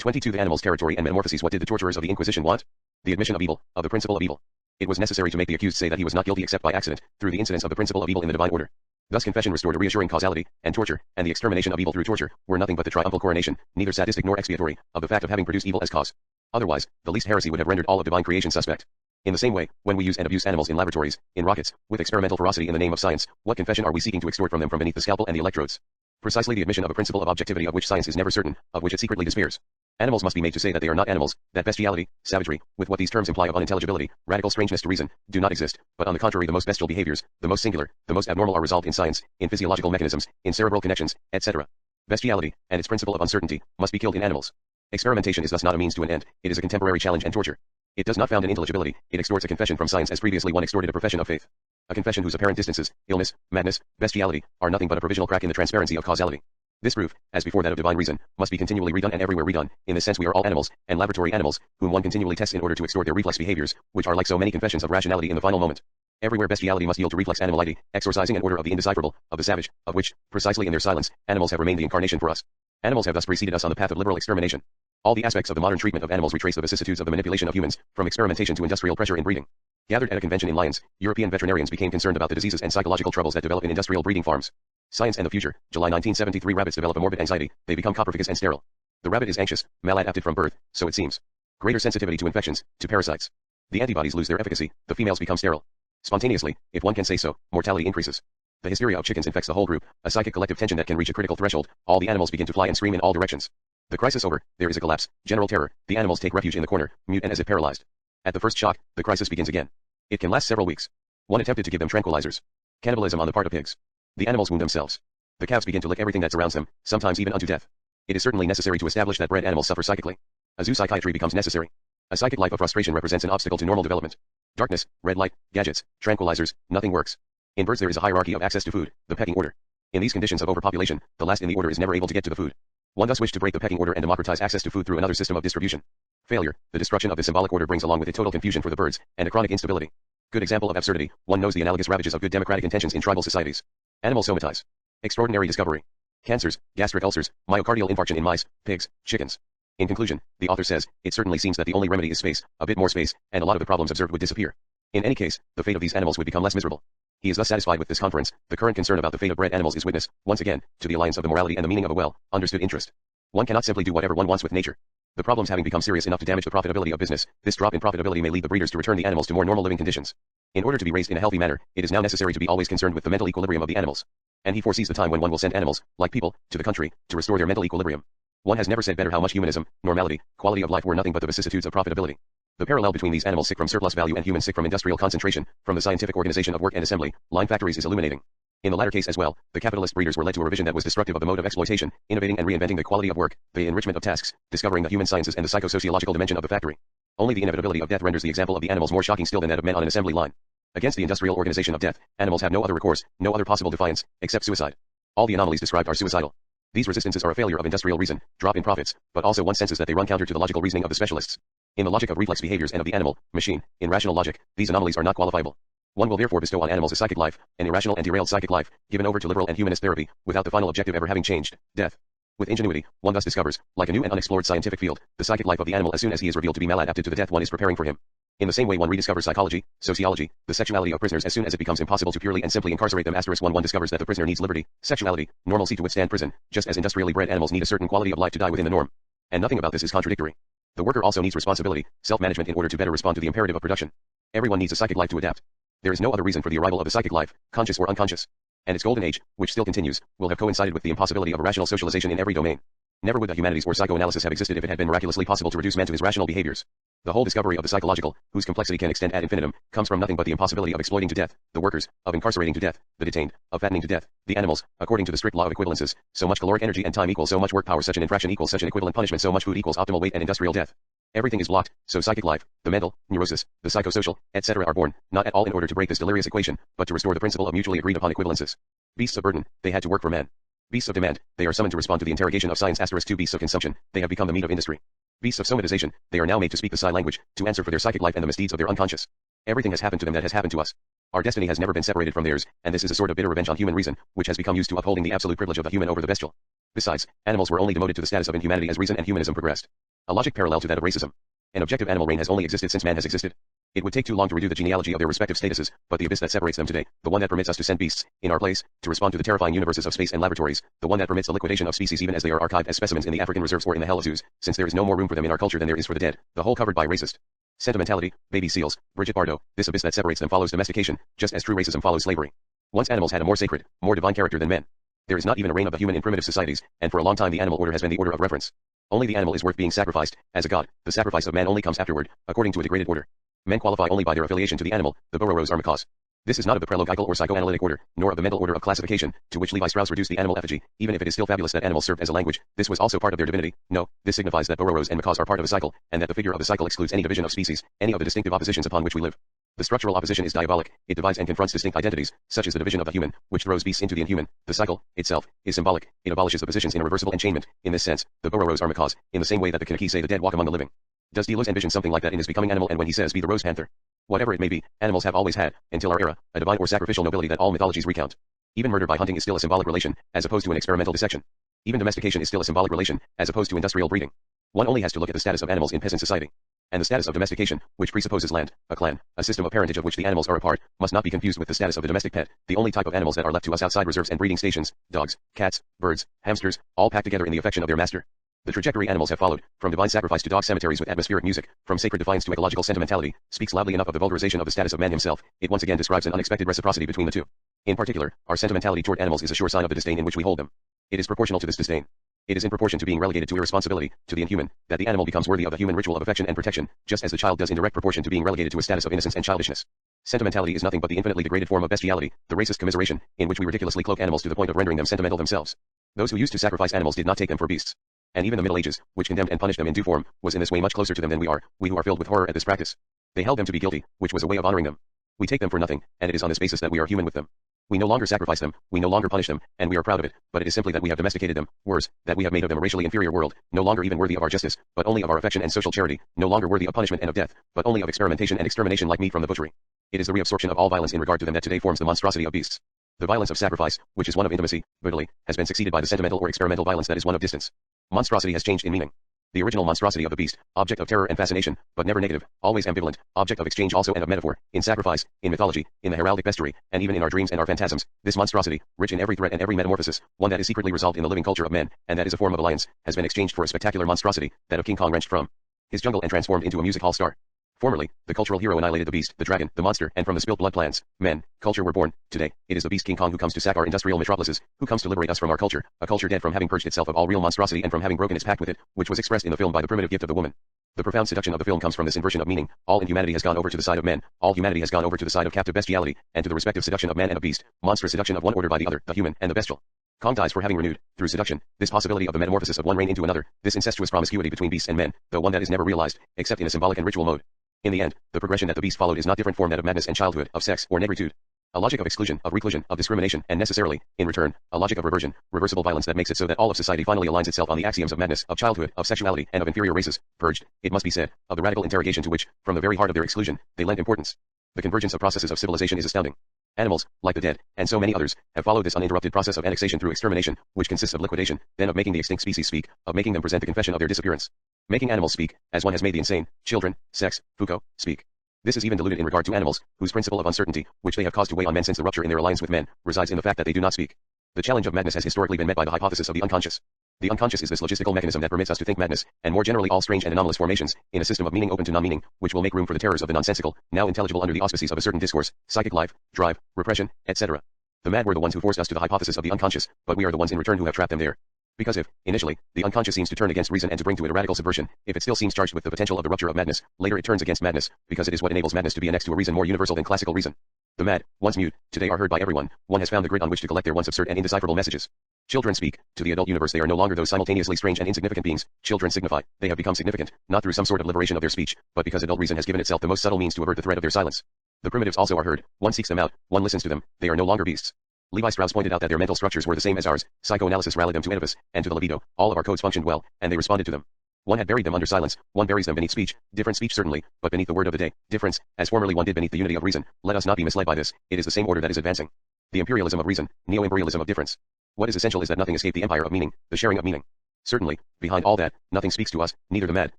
22 The Animal's Territory and Metamorphoses. What did the torturers of the Inquisition want? The admission of evil, of the principle of evil. It was necessary to make the accused say that he was not guilty except by accident, through the incidence of the principle of evil in the divine order. Thus confession restored a reassuring causality, and torture, and the extermination of evil through torture, were nothing but the triumphal coronation, neither sadistic nor expiatory, of the fact of having produced evil as cause. Otherwise, the least heresy would have rendered all of divine creation suspect. In the same way, when we use and abuse animals in laboratories, in rockets, with experimental ferocity in the name of science, what confession are we seeking to extort from them from beneath the scalpel and the electrodes? Precisely the admission of a principle of objectivity of which science is never certain, of which it secretly despairs. Animals must be made to say that they are not animals, that bestiality, savagery, with what these terms imply of unintelligibility, radical strangeness to reason, do not exist, but on the contrary the most bestial behaviors, the most singular, the most abnormal are resolved in science, in physiological mechanisms, in cerebral connections, etc. Bestiality, and its principle of uncertainty, must be killed in animals. Experimentation is thus not a means to an end, it is a contemporary challenge and torture. It does not found in intelligibility, it extorts a confession from science as previously one extorted a profession of faith. A confession whose apparent distances, illness, madness, bestiality, are nothing but a provisional crack in the transparency of causality. This proof, as before that of divine reason, must be continually redone and everywhere redone. In this sense we are all animals, and laboratory animals, whom one continually tests in order to extort their reflex behaviors, which are like so many confessions of rationality in the final moment. Everywhere bestiality must yield to reflex animality, exorcising an order of the indecipherable, of the savage, of which, precisely in their silence, animals have remained the incarnation for us. Animals have thus preceded us on the path of liberal extermination. All the aspects of the modern treatment of animals retrace the vicissitudes of the manipulation of humans, from experimentation to industrial pressure in breeding. Gathered at a convention in Lyons, European veterinarians became concerned about the diseases and psychological troubles that develop in industrial breeding farms. Science and the Future, July 1973. Rabbits develop a morbid anxiety, they become coprophagus and sterile. The rabbit is anxious, maladapted from birth, so it seems. Greater sensitivity to infections, to parasites. The antibodies lose their efficacy, the females become sterile. Spontaneously, if one can say so, mortality increases. The hysteria of chickens infects the whole group, a psychic collective tension that can reach a critical threshold, all the animals begin to fly and scream in all directions. The crisis over, there is a collapse, general terror, the animals take refuge in the corner, mute and as if paralyzed. At the first shock, the crisis begins again. It can last several weeks. One attempted to give them tranquilizers. Cannibalism on the part of pigs. The animals wound themselves. The calves begin to lick everything that surrounds them, sometimes even unto death. It is certainly necessary to establish that bred animals suffer psychically. A zoopsychiatry becomes necessary. A psychic life of frustration represents an obstacle to normal development. Darkness, red light, gadgets, tranquilizers, nothing works. In birds there is a hierarchy of access to food, the pecking order. In these conditions of overpopulation, the last in the order is never able to get to the food. One thus wished to break the pecking order and democratize access to food through another system of distribution. Failure, the destruction of the symbolic order brings along with it total confusion for the birds, and a chronic instability. Good example of absurdity, one knows the analogous ravages of good democratic intentions in tribal societies. Animal somatize. Extraordinary discovery. Cancers, gastric ulcers, myocardial infarction in mice, pigs, chickens. In conclusion, the author says, it certainly seems that the only remedy is space, a bit more space, and a lot of the problems observed would disappear. In any case, the fate of these animals would become less miserable. He is thus satisfied with this conference. The current concern about the fate of bred animals is witness, once again, to the alliance of the morality and the meaning of a well-understood interest. One cannot simply do whatever one wants with nature. The problems having become serious enough to damage the profitability of business, this drop in profitability may lead the breeders to return the animals to more normal living conditions. In order to be raised in a healthy manner, it is now necessary to be always concerned with the mental equilibrium of the animals. And he foresees the time when one will send animals, like people, to the country, to restore their mental equilibrium. One has never said better how much humanism, normality, quality of life were nothing but the vicissitudes of profitability. The parallel between these animals sick from surplus value and humans sick from industrial concentration, from the scientific organization of work and assembly, line factories is illuminating. In the latter case as well, the capitalist breeders were led to a revision that was destructive of the mode of exploitation, innovating and reinventing the quality of work, the enrichment of tasks, discovering the human sciences and the psychosociological dimension of the factory. Only the inevitability of death renders the example of the animals more shocking still than that of men on an assembly line. Against the industrial organization of death, animals have no other recourse, no other possible defiance, except suicide. All the anomalies described are suicidal. These resistances are a failure of industrial reason, drop in profits, but also one senses that they run counter to the logical reasoning of the specialists. In the logic of reflex behaviors and of the animal, machine, in rational logic, these anomalies are not qualifiable. One will therefore bestow on animals a psychic life, an irrational and derailed psychic life, given over to liberal and humanist therapy, without the final objective ever having changed, death. With ingenuity, one thus discovers, like a new and unexplored scientific field, the psychic life of the animal as soon as he is revealed to be maladapted to the death one is preparing for him. In the same way one rediscovers psychology, sociology, the sexuality of prisoners as soon as it becomes impossible to purely and simply incarcerate them. One discovers that the prisoner needs liberty, sexuality, normalcy to withstand prison, just as industrially bred animals need a certain quality of life to die within the norm. And nothing about this is contradictory. The worker also needs responsibility, self-management in order to better respond to the imperative of production. Everyone needs a psychic life to adapt. There is no other reason for the arrival of the psychic life, conscious or unconscious. And its golden age, which still continues, will have coincided with the impossibility of a rational socialization in every domain. Never would the humanities or psychoanalysis have existed if it had been miraculously possible to reduce man to his rational behaviors. The whole discovery of the psychological, whose complexity can extend ad infinitum, comes from nothing but the impossibility of exploiting to death the workers, of incarcerating to death the detained, of fattening to death the animals, according to the strict law of equivalences. So much caloric energy and time equals so much work power, such an infraction equals such an equivalent punishment, so much food equals optimal weight and industrial death. Everything is blocked, so psychic life, the mental, neurosis, the psychosocial, etc. are born, not at all in order to break this delirious equation, but to restore the principle of mutually agreed upon equivalences. Beasts of burden, they had to work for man. Beasts of demand, they are summoned to respond to the interrogation of science. *2 Beasts of consumption, they have become the meat of industry. Beasts of somatization, they are now made to speak the psi language, to answer for their psychic life and the misdeeds of their unconscious. Everything has happened to them that has happened to us. Our destiny has never been separated from theirs, and this is a sort of bitter revenge on human reason, which has become used to upholding the absolute privilege of the human over the bestial. Besides, animals were only demoted to the status of inhumanity as reason and humanism progressed. A logic parallel to that of racism. An objective animal reign has only existed since man has existed. It would take too long to redo the genealogy of their respective statuses, but the abyss that separates them today, the one that permits us to send beasts, in our place, to respond to the terrifying universes of space and laboratories, the one that permits the liquidation of species even as they are archived as specimens in the African reserves or in the hell of zoos, since there is no more room for them in our culture than there is for the dead, the whole covered by racist sentimentality, baby seals, Bridget Bardot, this abyss that separates them follows domestication, just as true racism follows slavery. Once animals had a more sacred, more divine character than men. There is not even a reign of the human in primitive societies, and for a long time the animal order has been the order of reverence. Only the animal is worth being sacrificed, as a god, the sacrifice of man only comes afterward, according to a degraded order. Men qualify only by their affiliation to the animal, the Bororo are macaws. This is not of the prelogical or psychoanalytic order, nor of the mental order of classification, to which Levi Strauss reduced the animal effigy, even if it is still fabulous that animals served as a language, this was also part of their divinity. No, this signifies that Bororos and macaws are part of a cycle, and that the figure of the cycle excludes any division of species, any of the distinctive oppositions upon which we live. The structural opposition is diabolic, it divides and confronts distinct identities, such as the division of the human, which throws beasts into the inhuman. The cycle, itself, is symbolic, it abolishes the positions in irreversible enchainment. In this sense, the Bororos are macaws, in the same way that the Kanaki say the dead walk among the living. Does Deleuze envision something like that in his Becoming Animal and when he says be the rose panther? Whatever it may be, animals have always had, until our era, a divine or sacrificial nobility that all mythologies recount. Even murder by hunting is still a symbolic relation, as opposed to an experimental dissection. Even domestication is still a symbolic relation, as opposed to industrial breeding. One only has to look at the status of animals in peasant society. And the status of domestication, which presupposes land, a clan, a system of parentage of which the animals are a part, must not be confused with the status of the domestic pet, the only type of animals that are left to us outside reserves and breeding stations, dogs, cats, birds, hamsters, all packed together in the affection of their master. The trajectory animals have followed, from divine sacrifice to dog cemeteries with atmospheric music, from sacred defiance to ecological sentimentality, speaks loudly enough of the vulgarization of the status of man himself. It once again describes an unexpected reciprocity between the two. In particular, our sentimentality toward animals is a sure sign of the disdain in which we hold them. It is proportional to this disdain. It is in proportion to being relegated to irresponsibility, to the inhuman, that the animal becomes worthy of the human ritual of affection and protection, just as the child does in direct proportion to being relegated to a status of innocence and childishness. Sentimentality is nothing but the infinitely degraded form of bestiality, the racist commiseration, in which we ridiculously cloak animals to the point of rendering them sentimental themselves. Those who used to sacrifice animals did not take them for beasts. And even the Middle Ages, which condemned and punished them in due form, was in this way much closer to them than we who are filled with horror at this practice. They held them to be guilty, which was a way of honoring them. We take them for nothing, and it is on this basis that we are human with them. We no longer sacrifice them, we no longer punish them, and we are proud of it, but it is simply that we have domesticated them, worse, that we have made of them a racially inferior world, no longer even worthy of our justice, but only of our affection and social charity, no longer worthy of punishment and of death, but only of experimentation and extermination like meat from the butchery. It is the reabsorption of all violence in regard to them that today forms the monstrosity of beasts. The violence of sacrifice, which is one of intimacy, brutally, has been succeeded by the sentimental or experimental violence that is one of distance. Monstrosity has changed in meaning. The original monstrosity of the beast, object of terror and fascination, but never negative, always ambivalent, object of exchange also and of metaphor, in sacrifice, in mythology, in the heraldic bestiary, and even in our dreams and our phantasms, this monstrosity, rich in every threat and every metamorphosis, one that is secretly resolved in the living culture of men, and that is a form of alliance, has been exchanged for a spectacular monstrosity, that of King Kong wrenched from his jungle and transformed into a music hall star. Formerly, the cultural hero annihilated the beast, the dragon, the monster, and from the spilt blood plants, men, culture were born. Today, it is the beast King Kong who comes to sack our industrial metropolises, who comes to liberate us from our culture, a culture dead from having purged itself of all real monstrosity and from having broken its pact with it, which was expressed in the film by the primitive gift of the woman. The profound seduction of the film comes from this inversion of meaning. All inhumanity has gone over to the side of men, all humanity has gone over to the side of captive bestiality, and to the respective seduction of man and of beast, monstrous seduction of one order by the other, the human and the bestial. Kong dies for having renewed, through seduction, this possibility of the metamorphosis of one reign into another, this incestuous promiscuity between beasts and men, though one that is never realized, except in a symbolic and ritual mode. In the end, the progression that the beast followed is not different from that of madness and childhood, of sex or negritude. A logic of exclusion, of reclusion, of discrimination, and necessarily, in return, a logic of reversion, reversible violence that makes it so that all of society finally aligns itself on the axioms of madness, of childhood, of sexuality, and of inferior races, purged, it must be said, of the radical interrogation to which, from the very heart of their exclusion, they lend importance. The convergence of processes of civilization is astounding. Animals, like the dead, and so many others, have followed this uninterrupted process of annexation through extermination, which consists of liquidation, then of making the extinct species speak, of making them present the confession of their disappearance. Making animals speak, as one has made the insane, children, sex, Foucault, speak. This is even diluted in regard to animals, whose principle of uncertainty, which they have caused to weigh on men since the rupture in their alliance with men, resides in the fact that they do not speak. The challenge of madness has historically been met by the hypothesis of the unconscious. The unconscious is this logistical mechanism that permits us to think madness, and more generally all strange and anomalous formations, in a system of meaning open to non-meaning, which will make room for the terrors of the nonsensical, now intelligible under the auspices of a certain discourse, psychic life, drive, repression, etc. The mad were the ones who forced us to the hypothesis of the unconscious, but we are the ones in return who have trapped them there. Because if, initially, the unconscious seems to turn against reason and to bring to it a radical subversion, if it still seems charged with the potential of the rupture of madness, later it turns against madness, because it is what enables madness to be annexed to a reason more universal than classical reason. The mad, once mute, today are heard by everyone, one has found the grid on which to collect their once absurd and indecipherable messages. Children speak, to the adult universe they are no longer those simultaneously strange and insignificant beings, children signify, they have become significant, not through some sort of liberation of their speech, but because adult reason has given itself the most subtle means to avert the threat of their silence. The primitives also are heard, one seeks them out, one listens to them, they are no longer beasts. Levi Strauss pointed out that their mental structures were the same as ours, psychoanalysis rallied them to Oedipus, and to the libido, all of our codes functioned well, and they responded to them. One had buried them under silence, one buries them beneath speech, different speech certainly, but beneath the word of the day, difference, as formerly one did beneath the unity of reason. Let us not be misled by this, it is the same order that is advancing. The imperialism of reason, neo-imperialism of difference. What is essential is that nothing escape the empire of meaning, the sharing of meaning. Certainly, behind all that, nothing speaks to us, neither the mad,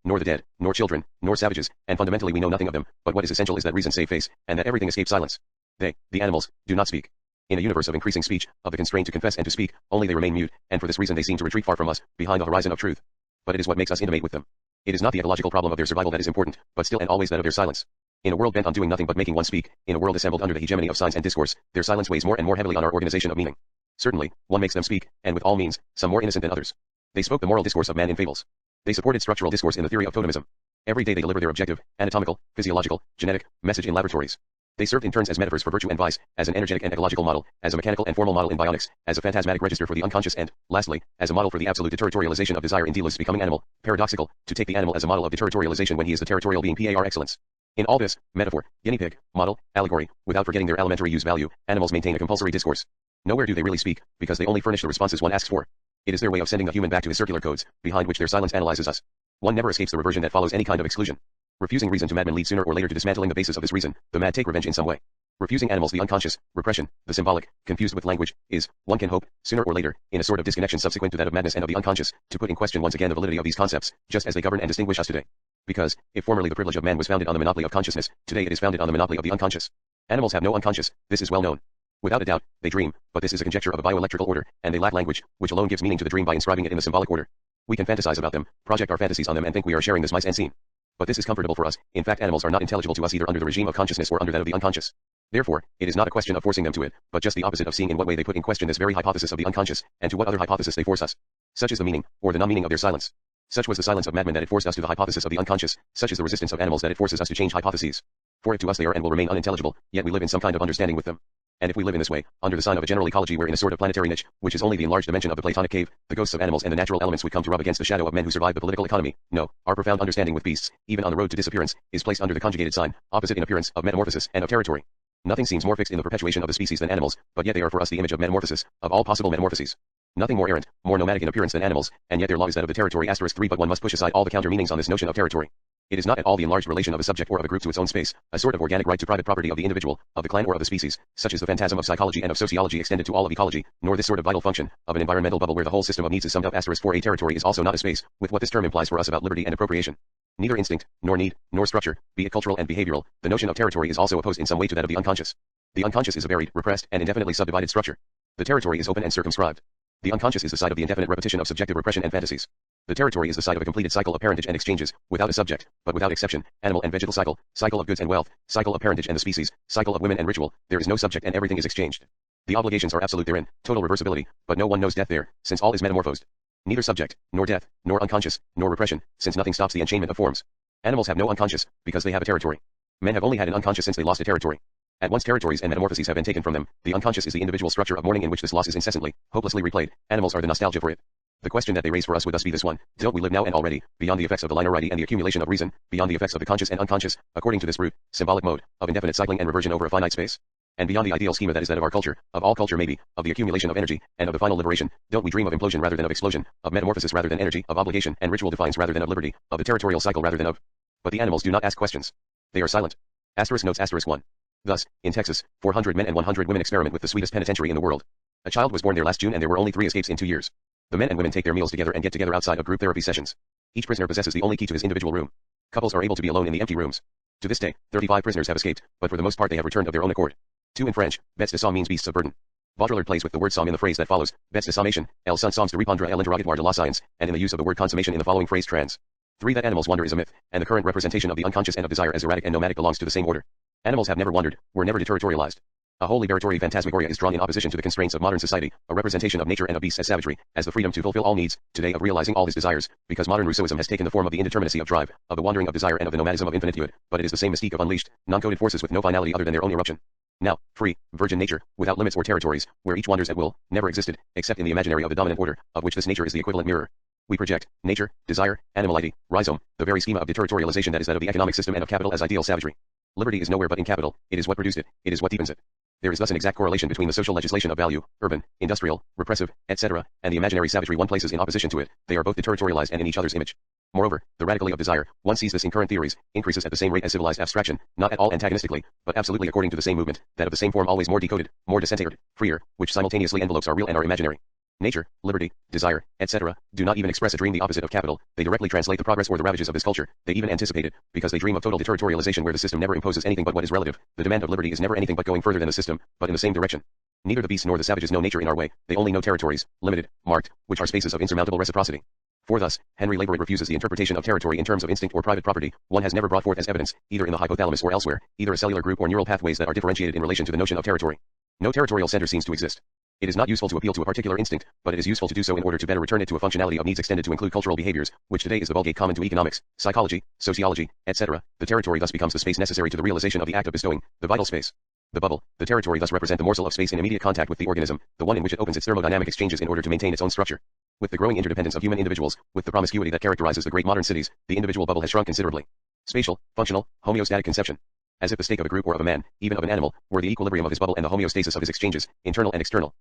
nor the dead, nor children, nor savages, and fundamentally we know nothing of them, but what is essential is that reason save face, and that everything escapes silence. They, the animals, do not speak. In a universe of increasing speech, of the constraint to confess and to speak, only they remain mute, and for this reason they seem to retreat far from us, behind the horizon of truth. But it is what makes us intimate with them. It is not the ecological problem of their survival that is important, but still and always that of their silence. In a world bent on doing nothing but making one speak, in a world assembled under the hegemony of signs and discourse, their silence weighs more and more heavily on our organization of meaning. Certainly, one makes them speak, and with all means, some more innocent than others. They spoke the moral discourse of man in fables. They supported structural discourse in the theory of totemism. Every day they deliver their objective, anatomical, physiological, genetic, message in laboratories. They served in turns as metaphors for virtue and vice, as an energetic and ecological model, as a mechanical and formal model in bionics, as a phantasmatic register for the unconscious and, lastly, as a model for the absolute deterritorialization of desire in Delos becoming animal, paradoxical, to take the animal as a model of deterritorialization when he is the territorial being par excellence. In all this, metaphor, guinea pig, model, allegory, without forgetting their elementary use value, animals maintain a compulsory discourse. Nowhere do they really speak, because they only furnish the responses one asks for. It is their way of sending the human back to his circular codes, behind which their silence analyzes us. One never escapes the reversion that follows any kind of exclusion. Refusing reason to madmen leads sooner or later to dismantling the basis of this reason. The mad take revenge in some way. Refusing animals the unconscious, repression, the symbolic, confused with language, is, one can hope, sooner or later, in a sort of disconnection subsequent to that of madness and of the unconscious, to put in question once again the validity of these concepts, just as they govern and distinguish us today. Because, if formerly the privilege of man was founded on the monopoly of consciousness, today it is founded on the monopoly of the unconscious. Animals have no unconscious, this is well known. Without a doubt, they dream, but this is a conjecture of a bioelectrical order, and they lack language, which alone gives meaning to the dream by inscribing it in the symbolic order. We can fantasize about them, project our fantasies on them and think we are sharing this mise en scene. But this is comfortable for us. In fact, animals are not intelligible to us either under the regime of consciousness or under that of the unconscious. Therefore, it is not a question of forcing them to it, but just the opposite of seeing in what way they put in question this very hypothesis of the unconscious, and to what other hypothesis they force us. Such is the meaning, or the non-meaning of their silence. Such was the silence of madmen that it forced us to the hypothesis of the unconscious, such is the resistance of animals that it forces us to change hypotheses. For if to us they are and will remain unintelligible, yet we live in some kind of understanding with them. And if we live in this way, under the sign of a general ecology where in a sort of planetary niche, which is only the enlarged dimension of the Platonic cave, the ghosts of animals and the natural elements would come to rub against the shadow of men who survived the political economy, no, our profound understanding with beasts, even on the road to disappearance, is placed under the conjugated sign, opposite in appearance, of metamorphosis and of territory. Nothing seems more fixed in the perpetuation of the species than animals, but yet they are for us the image of metamorphosis, of all possible metamorphoses. Nothing more errant, more nomadic in appearance than animals, and yet their law is that of the territory *3 but one must push aside all the counter meanings on this notion of territory. It is not at all the enlarged relation of a subject or of a group to its own space, a sort of organic right to private property of the individual, of the clan or of the species, such is the phantasm of psychology and of sociology extended to all of ecology, nor this sort of vital function, of an environmental bubble where the whole system of needs is summed up for a territory is also not a space, with what this term implies for us about liberty and appropriation. Neither instinct, nor need, nor structure, be it cultural and behavioral, the notion of territory is also opposed in some way to that of the unconscious. The unconscious is a varied, repressed, and indefinitely subdivided structure. The territory is open and circumscribed. The unconscious is the side of the indefinite repetition of subjective repression and fantasies. The territory is the side of a completed cycle of parentage and exchanges, without a subject, but without exception, animal and vegetal cycle, cycle of goods and wealth, cycle of parentage and the species, cycle of women and ritual, there is no subject and everything is exchanged. The obligations are absolute therein, total reversibility, but no one knows death there, since all is metamorphosed. Neither subject, nor death, nor unconscious, nor repression, since nothing stops the enchainment of forms. Animals have no unconscious, because they have a territory. Men have only had an unconscious since they lost a territory. At once territories and metamorphoses have been taken from them, the unconscious is the individual structure of mourning in which this loss is incessantly, hopelessly replayed, animals are the nostalgia for it. The question that they raise for us would thus be this one: don't we live now and already, beyond the effects of the linearity and the accumulation of reason, beyond the effects of the conscious and unconscious, according to this brute, symbolic mode, of indefinite cycling and reversion over a finite space? And beyond the ideal schema that is that of our culture, of all culture maybe, of the accumulation of energy, and of the final liberation, don't we dream of implosion rather than of explosion, of metamorphosis rather than energy, of obligation and ritual defiance rather than of liberty, of the territorial cycle rather than of... But the animals do not ask questions. They are silent. Asterisk notes asterisk 1. Thus, in Texas, 400 men and 100 women experiment with the sweetest penitentiary in the world. A child was born there last June and there were only 3 escapes in 2 years. The men and women take their meals together and get together outside of group therapy sessions. Each prisoner possesses the only key to his individual room. Couples are able to be alone in the empty rooms. To this day, 35 prisoners have escaped, but for the most part they have returned of their own accord. 2 in French, bêtes de somme means beasts of burden. Baudrillard plays with the word somme in the phrase that follows, bêtes de sommation, elles sont sommes de répondre à l'interrogatoire de la science, and in the use of the word consummation in the following phrase trans. 3 That animals wander is a myth, and the current representation of the unconscious and of desire as erratic and nomadic belongs to the same order. Animals have never wandered, were never deterritorialized. A whole liberatory phantasmagoria is drawn in opposition to the constraints of modern society, a representation of nature and of beasts as savagery, as the freedom to fulfill all needs, today of realizing all his desires, because modern Rousseauism has taken the form of the indeterminacy of drive, of the wandering of desire and of the nomadism of infinitude, but it is the same mystique of unleashed, non-coded forces with no finality other than their own eruption. Now, free, virgin nature, without limits or territories, where each wanders at will, never existed, except in the imaginary of the dominant order, of which this nature is the equivalent mirror. We project, nature, desire, animality, rhizome, the very schema of deterritorialization that is that of the economic system and of capital as ideal savagery. Liberty is nowhere but in capital, it is what produced it, it is what deepens it. There is thus an exact correlation between the social legislation of value, urban, industrial, repressive, etc., and the imaginary savagery one places in opposition to it. They are both deterritorialized and in each other's image. Moreover, the radically of desire, one sees this in current theories, increases at the same rate as civilized abstraction, not at all antagonistically, but absolutely according to the same movement, that of the same form always more decoded, more disintegrated, freer, which simultaneously envelopes our real and our imaginary. Nature, liberty, desire, etc., do not even express a dream the opposite of capital, they directly translate the progress or the ravages of this culture, they even anticipate it, because they dream of total deterritorialization where the system never imposes anything but what is relative, the demand of liberty is never anything but going further than the system, but in the same direction. Neither the beasts nor the savages know nature in our way, they only know territories, limited, marked, which are spaces of insurmountable reciprocity. For thus, Henry Labourd refuses the interpretation of territory in terms of instinct or private property, one has never brought forth as evidence, either in the hypothalamus or elsewhere, either a cellular group or neural pathways that are differentiated in relation to the notion of territory. No territorial center seems to exist. It is not useful to appeal to a particular instinct, but it is useful to do so in order to better return it to a functionality of needs extended to include cultural behaviors, which today is the vulgate common to economics, psychology, sociology, etc. The territory thus becomes the space necessary to the realization of the act of bestowing, the vital space. The bubble, the territory thus represent the morsel of space in immediate contact with the organism, the one in which it opens its thermodynamic exchanges in order to maintain its own structure. With the growing interdependence of human individuals, with the promiscuity that characterizes the great modern cities, the individual bubble has shrunk considerably. Spatial, functional, homeostatic conception. As if the stake of a group or of a man, even of an animal, were the equilibrium of his bubble and the homeostasis of his exchanges, internal and external.